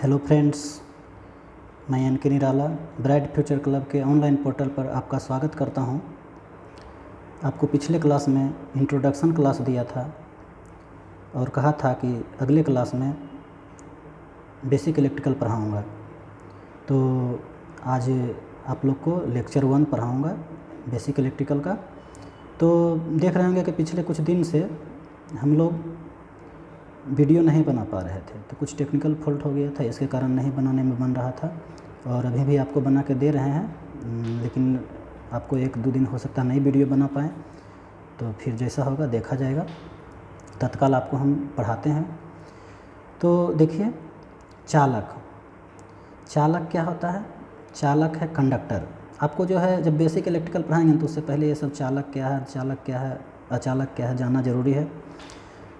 Hello friends, मैं N के निराला bright future club के ऑनलाइन पोर्टल पर आपका स्वागत करता हूं। आपको पिछले क्लास में इंट्रोडक्शन क्लास दिया था और कहा था कि अगले क्लास में बेसिक इलेक्ट्रिकल पढ़ाऊंगा। तो आज आप लोग को लेक्चर 1 पढ़ाऊंगा बेसिक इलेक्ट्रिकल का। तो देख रहे होंगे कि पिछले कुछ दिन से हम लोग वीडियो नहीं बना पा रहे थे, तो कुछ टेक्निकल फॉल्ट हो गया था, इसके कारण नहीं बनाने में बन रहा था। और अभी भी आपको बना के दे रहे हैं, लेकिन आपको 1-2 दिन हो सकता है नई वीडियो बना पाएँ, तो फिर जैसा होगा देखा जाएगा। तत्काल आपको हम पढ़ाते हैं। तो देखिए, चालक क्या होता है? चालक है कंडक्टर। आपको जो है जब बेसिक इलेक्ट्रिकल पढ़ाएंगे तो उससे पहले ये सब चालक क्या है, चालक क्या है, अचालक क्या है जानना जरूरी है।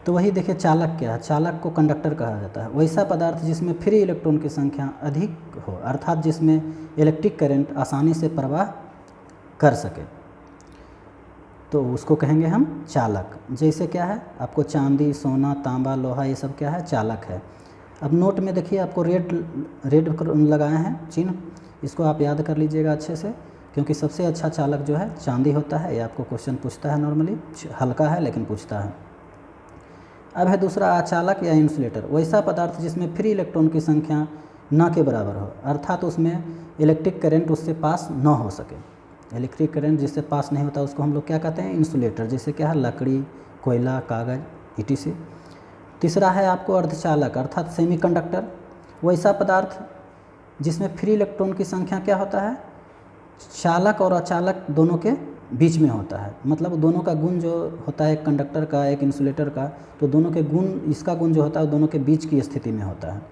तो वही देखिए, चालक क्या है? चालक को कंडक्टर कहा जाता है। वैसा पदार्थ जिसमें फ्री इलेक्ट्रॉन की संख्या अधिक हो, अर्थात जिसमें इलेक्ट्रिक करंट आसानी से प्रवाह कर सके, तो उसको कहेंगे हम चालक। जैसे क्या है, आपको चांदी, सोना, तांबा, लोहा, ये सब क्या है? चालक है। अब नोट में देखिए, आपको रेड लगाए हैं चिन्ह, इसको आप याद कर लीजिएगा अच्छे से, क्योंकि सबसे अच्छा चालक जो है चांदी होता है। ये आपको क्वेश्चन पूछता है, नॉर्मली हल्का है लेकिन पूछता है। अब है दूसरा अचालक या इंसुलेटर। वैसा पदार्थ जिसमें फ्री इलेक्ट्रॉन की संख्या न के बराबर हो, अर्थात उसमें इलेक्ट्रिक करंट उससे पास न हो सके। इलेक्ट्रिक करंट जिससे पास नहीं होता उसको हम लोग क्या कहते हैं? इंसुलेटर। जैसे क्या है? लकड़ी, कोयला, कागज़, etc। तीसरा है आपको अर्धचालक, अर्थात सेमीकंडक्टर। वैसा पदार्थ जिसमें फ्री इलेक्ट्रॉन की संख्या क्या होता है? चालक और अचालक दोनों के बीच में होता है। मतलब दोनों का गुण जो होता है, एक कंडक्टर का एक इंसुलेटर का, तो दोनों के गुण, इसका गुण जो होता है दोनों के बीच की स्थिति में होता है।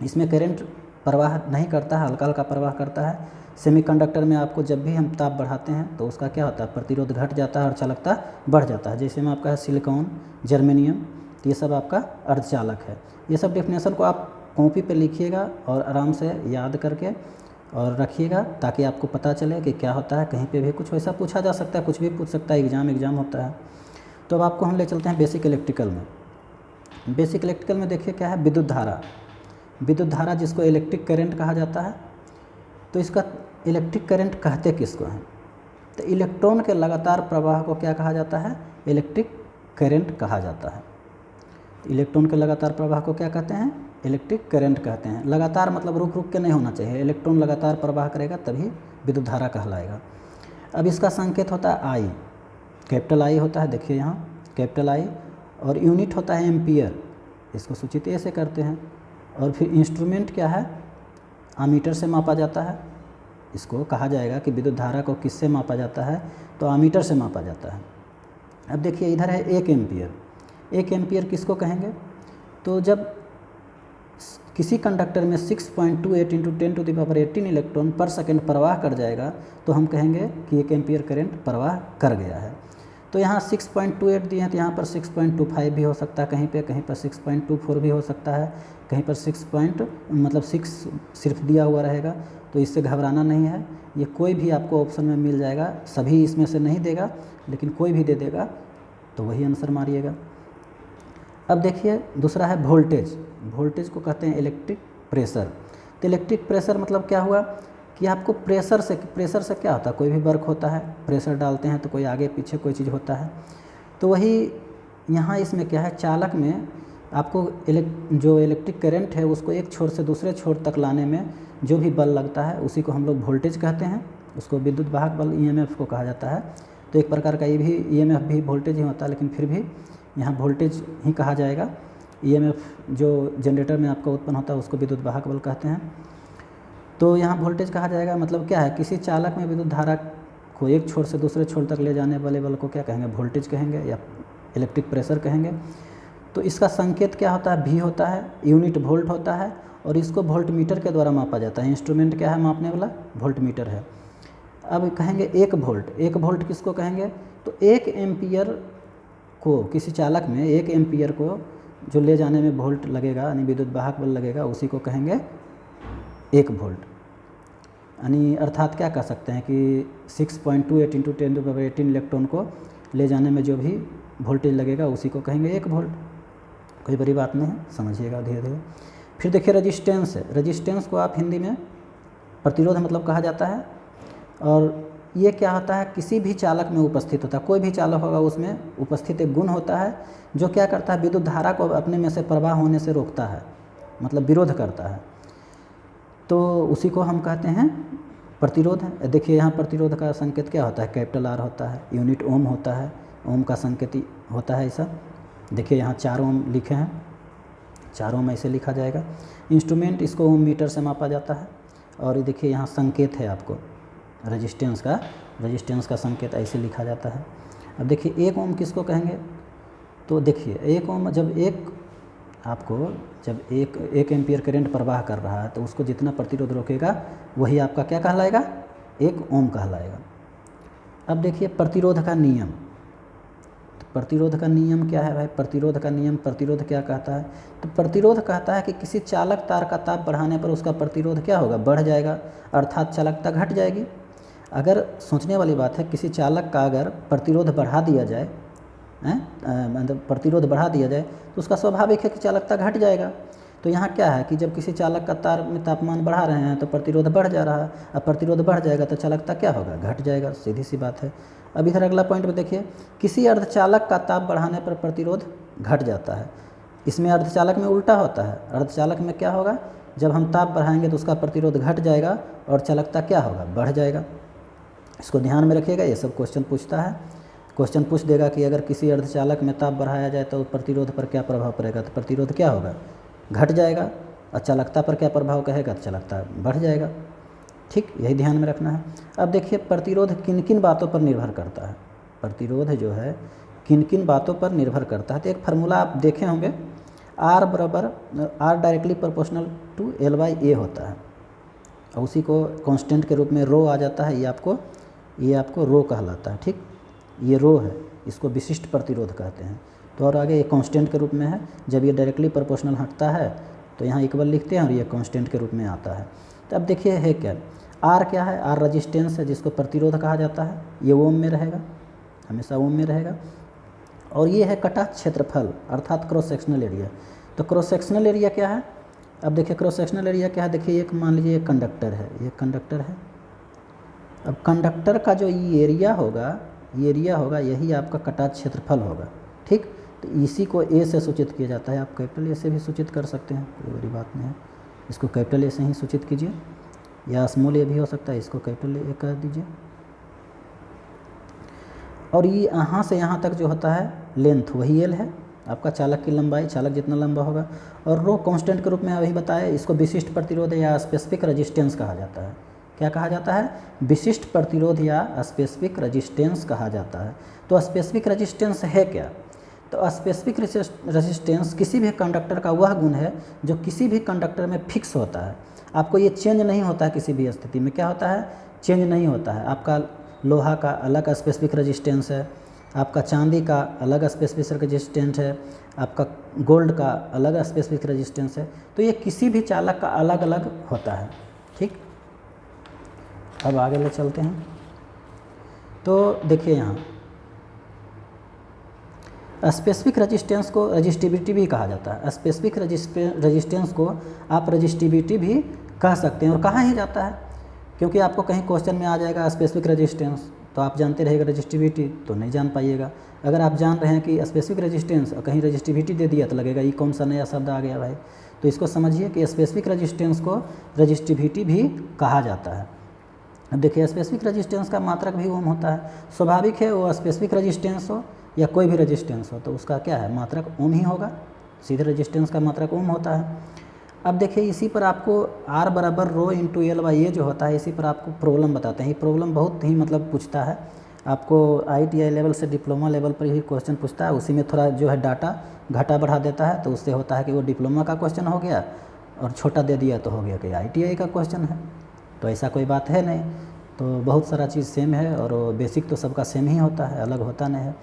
इसमें करंट प्रवाह नहीं करता है, हल्का हल्का प्रवाह करता है। सेमीकंडक्टर में आपको जब भी हम ताप बढ़ाते हैं तो उसका क्या होता है? प्रतिरोध घट जाता है और चालकता बढ़ जाता है। जैसे में आपका है सिलिकॉन, जर्मेनियम, तो ये सब आपका अर्धचालक है। ये सब डेफिनेशन को आप कॉपी पे लिखिएगा और आराम से याद करके और रखिएगा, ताकि आपको पता चले कि क्या होता है। कहीं पे भी कुछ वैसा पूछा जा सकता है, कुछ भी पूछ सकता है, एग्ज़ाम होता है। तो अब आपको हम ले चलते हैं बेसिक इलेक्ट्रिकल में। बेसिक इलेक्ट्रिकल में देखिए क्या है? विद्युत धारा। विद्युत धारा जिसको इलेक्ट्रिक करंट कहा जाता है। तो इसका इलेक्ट्रिक करंट कहते किसको हैं? तो इलेक्ट्रॉन के लगातार प्रवाह को क्या कहा जाता है? इलेक्ट्रिक करंट कहा जाता है। इलेक्ट्रॉन के लगातार प्रवाह को क्या कहते हैं? इलेक्ट्रिक करंट कहते हैं। लगातार मतलब रुक रुक के नहीं होना चाहिए, इलेक्ट्रॉन लगातार प्रवाह करेगा तभी विद्युत धारा कहलाएगा। अब इसका संकेत होता है आई, कैपिटल आई होता है, देखिए यहाँ कैपिटल आई, और यूनिट होता है एम्पियर, इसको सूचित ए से करते हैं। और फिर इंस्ट्रूमेंट क्या है? आमीटर से मापा जाता है। इसको कहा जाएगा कि विद्युत धारा को किससे मापा जाता है? तो आमीटर से मापा जाता है। अब देखिए इधर है 1 एम्पियर। 1 एम्पियर किसको कहेंगे? तो जब किसी कंडक्टर में 6.28 × 10⁻18 इलेक्ट्रॉन पर सेकंड प्रवाह कर जाएगा तो हम कहेंगे कि 1 एम्पियर करंट प्रवाह कर गया है। तो यहाँ 6.28 दिए हैं, तो यहाँ पर 6.25 भी हो सकता है, कहीं पर 6.24 भी हो सकता है, कहीं पर 6 सिर्फ दिया हुआ रहेगा। तो इससे घबराना नहीं है, ये कोई भी आपको ऑप्शन में मिल जाएगा। सभी इसमें से नहीं देगा, लेकिन कोई भी दे देगा तो वही आंसर मारिएगा। अब देखिए दूसरा है वोल्टेज। वोल्टेज को कहते हैं इलेक्ट्रिक प्रेशर। तो इलेक्ट्रिक प्रेशर मतलब क्या हुआ कि आपको प्रेशर से क्या होता है? कोई भी वर्क होता है, प्रेशर डालते हैं तो कोई आगे पीछे कोई चीज़ होता है। तो वही यहाँ इसमें क्या है? चालक में आपको जो इलेक्ट्रिक करंट है उसको एक छोर से दूसरे छोर तक लाने में जो भी बल लगता है उसी को हम लोग वोल्टेज कहते हैं। उसको विद्युत वाहक बल EMF को कहा जाता है। तो एक प्रकार का ये भी EMF भी वोल्टेज ही होता है, लेकिन फिर भी यहाँ वोल्टेज ही कहा जाएगा। EMF जो जनरेटर में आपका उत्पन्न होता है उसको विद्युत वाहक बल कहते हैं। तो यहाँ वोल्टेज कहा जाएगा। मतलब क्या है? किसी चालक में विद्युत धारा को एक छोर से दूसरे छोर तक ले जाने वाले बल को क्या कहेंगे? वोल्टेज कहेंगे या इलेक्ट्रिक प्रेशर कहेंगे। तो इसका संकेत क्या होता है? V होता है, यूनिट वोल्ट होता है, और इसको वोल्ट मीटर के द्वारा मापा जाता है। इंस्ट्रूमेंट क्या है मापने वाला? वोल्ट मीटर है। अब कहेंगे 1 वोल्ट। 1 वोल्ट किसको कहेंगे? तो 1 एम्पियर को, किसी चालक में 1 एम्पियर को जो ले जाने में वोल्ट लगेगा, यानी विद्युत वाहक बल लगेगा, उसी को कहेंगे 1 वोल्ट। यानी अर्थात क्या कह सकते हैं कि 6.28 × 10⁻18 इलेक्ट्रॉन को ले जाने में जो भी वोल्टेज लगेगा उसी को कहेंगे 1 वोल्ट। कोई बड़ी बात नहीं है, समझिएगा धीरे धीरे। फिर देखिए रेजिस्टेंस है, रेजिस्टेंस को आप हिंदी में प्रतिरोध मतलब कहा जाता है। और ये क्या होता है, किसी भी चालक में उपस्थित होता है, कोई भी चालक होगा उसमें उपस्थित एक गुण होता है जो क्या करता है, विद्युत धारा को अपने में से प्रवाह होने से रोकता है, मतलब विरोध करता है। तो उसी को हम कहते हैं प्रतिरोध है। देखिए यहाँ प्रतिरोध का संकेत क्या होता है, कैपिटल आर होता है, यूनिट ओम होता है, ओम का संकेत होता है ऐसा। देखिए यहाँ 4 ओम लिखे हैं, 4 ओम ऐसे लिखा जाएगा। इंस्ट्रूमेंट इसको ओम मीटर से मापा जाता है। और ये देखिए यहाँ संकेत है आपको रेजिस्टेंस का संकेत ऐसे लिखा जाता है। अब देखिए 1 ओम किसको कहेंगे, तो देखिए 1 ओम जब एक एम्पियर करंट प्रवाह कर रहा है तो उसको जितना प्रतिरोध रोकेगा वही आपका क्या कहलाएगा, 1 ओम कहलाएगा। अब देखिए प्रतिरोध का नियम, तो प्रतिरोध का नियम क्या है भाई, प्रतिरोध का नियम, प्रतिरोध क्या कहता है, तो प्रतिरोध कहता है कि किसी चालक तार का ताप बढ़ाने पर उसका प्रतिरोध क्या होगा, बढ़ जाएगा, अर्थात चालकता घट जाएगी। अगर सोचने वाली बात है, किसी चालक का अगर प्रतिरोध बढ़ा दिया जाए, मतलब प्रतिरोध बढ़ा दिया जाए तो उसका स्वाभाविक है कि चालकता घट जाएगा। तो यहाँ क्या है कि जब किसी चालक का तार में तापमान बढ़ा रहे हैं तो प्रतिरोध बढ़ जा रहा है, अब प्रतिरोध बढ़ जाएगा तो चालकता क्या होगा, घट जाएगा, सीधी सी बात है। अब इधर अगला पॉइंट में देखिए, किसी अर्धचालक का ताप बढ़ाने पर प्रतिरोध घट जाता है। इसमें अर्धचालक में उल्टा होता है, अर्धचालक में क्या होगा, जब हम ताप बढ़ाएंगे तो उसका प्रतिरोध घट जाएगा और चालकता क्या होगा, बढ़ जाएगा। इसको ध्यान में रखिएगा, ये सब क्वेश्चन पूछता है। क्वेश्चन पूछ देगा कि अगर किसी अर्धचालक में ताप बढ़ाया जाए तो प्रतिरोध पर क्या प्रभाव पड़ेगा, तो प्रतिरोध क्या होगा, घट जाएगा, और चालकता पर क्या प्रभाव कहेगा, तो चालकता बढ़ जाएगा। ठीक, यही ध्यान में रखना है। अब देखिए प्रतिरोध किन किन बातों पर निर्भर करता है, प्रतिरोध जो है किन किन बातों पर निर्भर करता है। तो एक फार्मूला आप देखे होंगे, R directly proportional to L/A होता है, और उसी को कांस्टेंट के रूप में रो आ जाता है, ये आपको रो कहलाता है। ठीक, ये रो है, इसको विशिष्ट प्रतिरोध कहते हैं। तो और आगे ये कांस्टेंट के रूप में है, जब ये डायरेक्टली प्रोपोर्शनल हटता है तो यहाँ इक्वल लिखते हैं और ये कांस्टेंट के रूप में आता है। तो अब देखिए है क्या, आर क्या है, आर रेजिस्टेंस है जिसको प्रतिरोध कहा जाता है, ये ओम में रहेगा, हमेशा ओम में रहेगा। और ये है कटा क्षेत्रफल अर्थात क्रॉस सेक्शनल एरिया। तो क्रॉस सेक्शनल एरिया क्या है, अब देखिए क्रॉस सेक्शनल एरिया क्या है, देखिए एक मान लीजिए एक कंडक्टर है, ये कंडक्टर है। अब कंडक्टर का जो ये एरिया होगा, यही आपका कटा क्षेत्रफल होगा। ठीक, तो इसी को ए से सूचित किया जाता है, आप कैपिटल ए से भी सूचित कर सकते हैं, कोई बड़ी बात नहीं है। इसको कैपिटल ए से ही सूचित कीजिए, या स्मॉल ए भी हो सकता है, इसको कैपिटल ए कर दीजिए। और ये यहाँ से यहाँ तक जो होता है लेंथ, वही एल है, आपका चालक की लंबाई, चालक जितना लंबा होगा। और रो कांस्टेंट के रूप में अभी बताया, इसको विशिष्ट प्रतिरोध या स्पेसिफिक रेजिस्टेंस कहा जाता है। क्या कहा जाता है, विशिष्ट प्रतिरोध या स्पेसिफिक रेजिस्टेंस कहा जाता है। तो स्पेसिफिक रेजिस्टेंस है क्या, तो स्पेसिफिक रेजिस्टेंस किसी भी कंडक्टर का वह गुण है जो किसी भी कंडक्टर में फिक्स होता है, आपको ये चेंज नहीं होता है, किसी भी स्थिति में क्या होता है, चेंज नहीं होता है। आपका लोहा का अलग स्पेसिफिक रेजिस्टेंस है, आपका चांदी का अलग स्पेसिफिक रेजिस्टेंस है, आपका गोल्ड का अलग स्पेसिफिक रेजिस्टेंस है। तो ये किसी भी चालक का अलग अलग होता है। ठीक, अब आगे ले चलते हैं। तो देखिए यहाँ स्पेसिफिक रेजिस्टेंस को रजिस्टिविटी भी कहा जाता है। स्पेसिफिक रेजिस्टेंस को आप रजिस्टिविटी भी कह सकते हैं। और कहा ही जाता है, क्योंकि आपको कहीं क्वेश्चन में आ जाएगा स्पेसिफिक रेजिस्टेंस, तो आप जानते रहेगा रजिस्टिविटी तो नहीं जान पाइएगा। अगर आप जान रहे हैं कि स्पेसिफिक रेजिस्टेंस और कहीं रजिस्टिविटी दे दिया तो लगेगा ये कौन सा नया शब्द आ गया भाई। तो इसको समझिए कि स्पेसिफिक रेजिस्टेंस को रजिस्टिविटी भी कहा जाता है। अब देखिए स्पेसिफिक रेजिस्टेंस का मात्रक भी ओम होता है, स्वाभाविक है, वो स्पेसिफिक रेजिस्टेंस हो या कोई भी रेजिस्टेंस हो तो उसका क्या है, मात्रक ओम ही होगा, सीधे रेजिस्टेंस का मात्रक ओम होता है। अब देखिए इसी पर आपको R बराबर रो इंटू L/A जो होता है, इसी पर आपको प्रॉब्लम बताते हैं। ये प्रॉब्लम बहुत ही मतलब पूछता है, आपको ITI लेवल से डिप्लोमा लेवल पर ही क्वेश्चन पूछता है। उसी में थोड़ा जो है डाटा घटा बढ़ा देता है, तो उससे होता है कि वो डिप्लोमा का क्वेश्चन हो गया और छोटा दे दिया तो हो गया कि ITI का क्वेश्चन है। तो ऐसा कोई बात है नहीं, तो बहुत सारा चीज़ सेम है और बेसिक तो सबका सेम ही होता है, अलग होता नहीं है।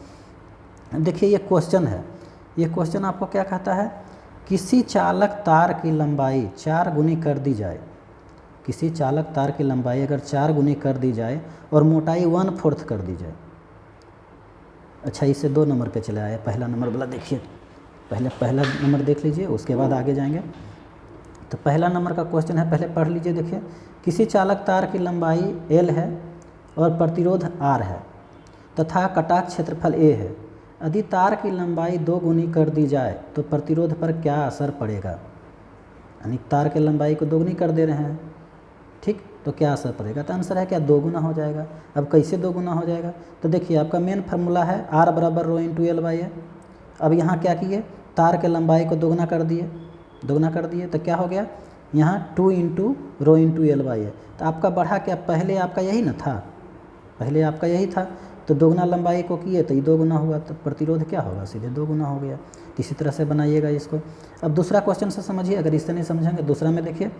देखिए ये क्वेश्चन है, ये क्वेश्चन आपको क्या कहता है, किसी चालक तार की लंबाई 4 गुनी कर दी जाए, किसी चालक तार की लंबाई अगर 4 गुनी कर दी जाए और मोटाई 1/4 कर दी जाए। अच्छा इससे 2 नंबर पे चले आए, पहला नंबर वाला देखिए, पहले पहला नंबर देख लीजिए, उसके बाद आगे जाएंगे। तो पहला नंबर का क्वेश्चन है, पहले पढ़ लीजिए। देखिए, किसी चालक तार की लंबाई L है और प्रतिरोध R है तथा कटाक क्षेत्रफल A है। यदि तार की लंबाई 2 गुनी कर दी जाए तो प्रतिरोध पर क्या असर पड़ेगा? यानी तार की लंबाई को 2 गुनी कर दे रहे हैं, ठीक, तो क्या असर पड़ेगा? तो आंसर है क्या, 2 गुना हो जाएगा। अब कैसे 2 गुना हो जाएगा? तो देखिए, आपका मेन फार्मूला है R बराबर रो इंटू एल बाई ए। अब यहाँ क्या किए, तार के लंबाई को दोगुना कर दिए, तो क्या हो गया, यहाँ 2 into rho into L by A. तो आपका बढ़ा क्या, पहले आपका यही ना था, पहले आपका यही था, तो दोगुना लंबाई को किए तो ये 2 गुना हुआ, तो प्रतिरोध क्या होगा, सीधे 2 गुना हो गया। तो इसी तरह से बनाइएगा इसको। अब दूसरा क्वेश्चन से समझिए, अगर इससे नहीं समझेंगे, दूसरा में देखिए,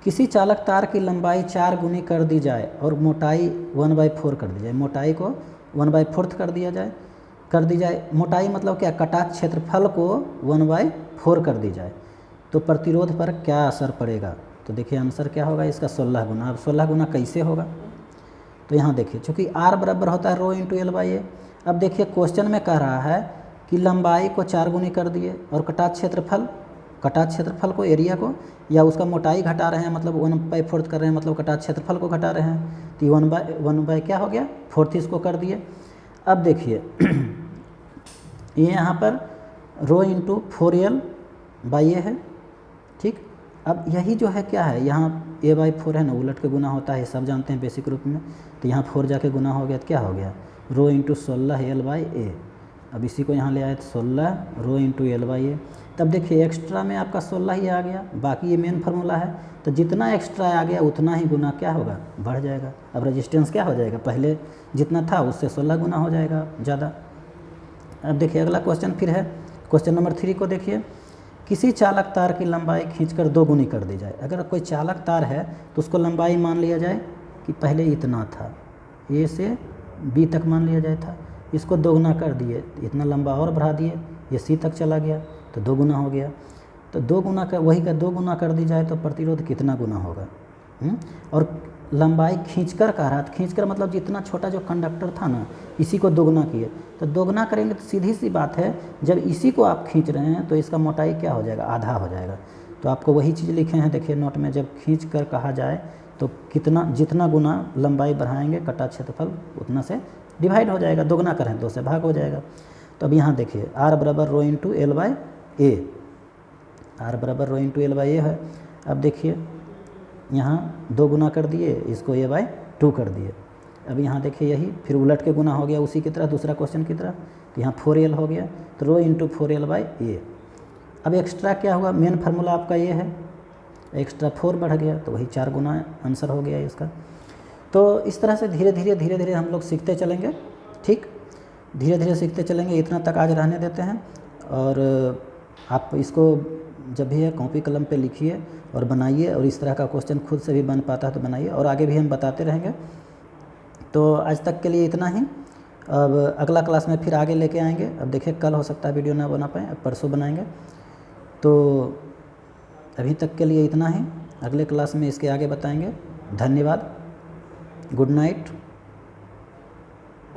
किसी चालक तार की लंबाई 4 गुनी कर दी जाए और मोटाई 1/4 कर दी जाए। मोटाई को 1/4 कर दी जाए। मोटाई मतलब क्या, कटाक क्षेत्रफल को 1/4 कर दी जाए, तो प्रतिरोध पर क्या असर पड़ेगा? तो देखिए आंसर क्या होगा इसका, 16 गुना। अब 16 गुना कैसे होगा? तो यहाँ देखिए, चूँकि R बराबर होता है रो इंटू एल बाई ए। अब देखिए क्वेश्चन में कह रहा है कि लंबाई को 4 गुनी कर दिए और कटाक क्षेत्रफल को, एरिया को, या उसका मोटाई घटा रहे हैं, मतलब 1/4 कर रहे हैं, मतलब कटाक क्षेत्रफल को घटा रहे हैं, तो 1/1 क्या हो गया, 4 इसको कर दिए। अब देखिए ये यहाँ पर rho into 4L by A है, ठीक। अब यही जो है क्या है, यहाँ A/4 है ना, उलट के गुना होता है, ये सब जानते हैं बेसिक रूप में। तो यहाँ 4 जाके गुना हो गया, तो क्या हो गया, रो इंटू 16L बाई ए। अब इसी को यहाँ ले आए तो 16 रो इंटू एल बाई ए। तब देखिए एक्स्ट्रा में आपका 16 ही आ गया, बाकी ये मेन फार्मूला है, तो जितना एक्स्ट्रा आ गया उतना ही गुना क्या होगा, बढ़ जाएगा। अब रेजिस्टेंस क्या हो जाएगा, पहले जितना था उससे 16 गुना हो जाएगा ज़्यादा। अब देखिए अगला क्वेश्चन फिर है, क्वेश्चन नंबर 3 को देखिए, किसी चालक तार की लंबाई खींचकर 2 गुनी कर दी जाए। अगर कोई चालक तार है तो उसको लंबाई मान लिया जाए कि पहले इतना था, ए से बी तक मान लिया जाए था, इसको 2 गुना कर दिए, इतना लंबा और बढ़ा दिए, ये सी तक चला गया, तो 2 गुना हो गया। तो 2 गुना का वही का 2 गुना कर दी जाए तो प्रतिरोध कितना गुना होगा? और लंबाई खींचकर कह रहा था, खींचकर मतलब जितना छोटा जो कंडक्टर था ना, इसी को 2 गुना किए, तो 2 गुना करेंगे तो सीधी सी बात है, जब इसी को आप खींच रहे हैं तो इसका मोटाई क्या हो जाएगा, आधा हो जाएगा। तो आपको वही चीज़ लिखे हैं, देखिए नोट में, जब खींच कर कहा जाए तो जितना गुना लंबाई बढ़ाएंगे कटा क्षेत्रफल उतना से डिवाइड हो जाएगा, 2 गुना करें 2 से भाग हो जाएगा। तो अब यहाँ देखिए R बराबर rho into L by A, R बराबर rho into L by A है। अब देखिए यहाँ 2 गुना कर दिए, इसको A/2 कर दिए। अब यहाँ देखिए यही फिर उलट के गुना हो गया उसी की तरह, दूसरा क्वेश्चन की तरह, तो यहाँ 4L हो गया, तो रो इंटू 4L बाई ए। अब एक्स्ट्रा क्या हुआ, मेन फार्मूला आपका ये है, एक्स्ट्रा 4 बढ़ गया, तो वही 4 गुना आंसर हो गया इसका। तो इस तरह से धीरे धीरे हम लोग सीखते चलेंगे, ठीक, धीरे धीरे सीखते चलेंगे। इतना तक आज रहने देते हैं, और आप इसको जब भी है कॉपी कलम पे लिखिए और बनाइए, और इस तरह का क्वेश्चन खुद से भी बन पाता है तो बनाइए, और आगे भी हम बताते रहेंगे। तो आज तक के लिए इतना ही, अब अगला क्लास में फिर आगे लेके आएंगे। अब देखिए कल हो सकता है वीडियो ना बना पाएँ, अब परसों बनाएंगे। तो अभी तक के लिए इतना ही, अगले क्लास में इसके आगे बताएंगे। धन्यवाद, गुड नाइट।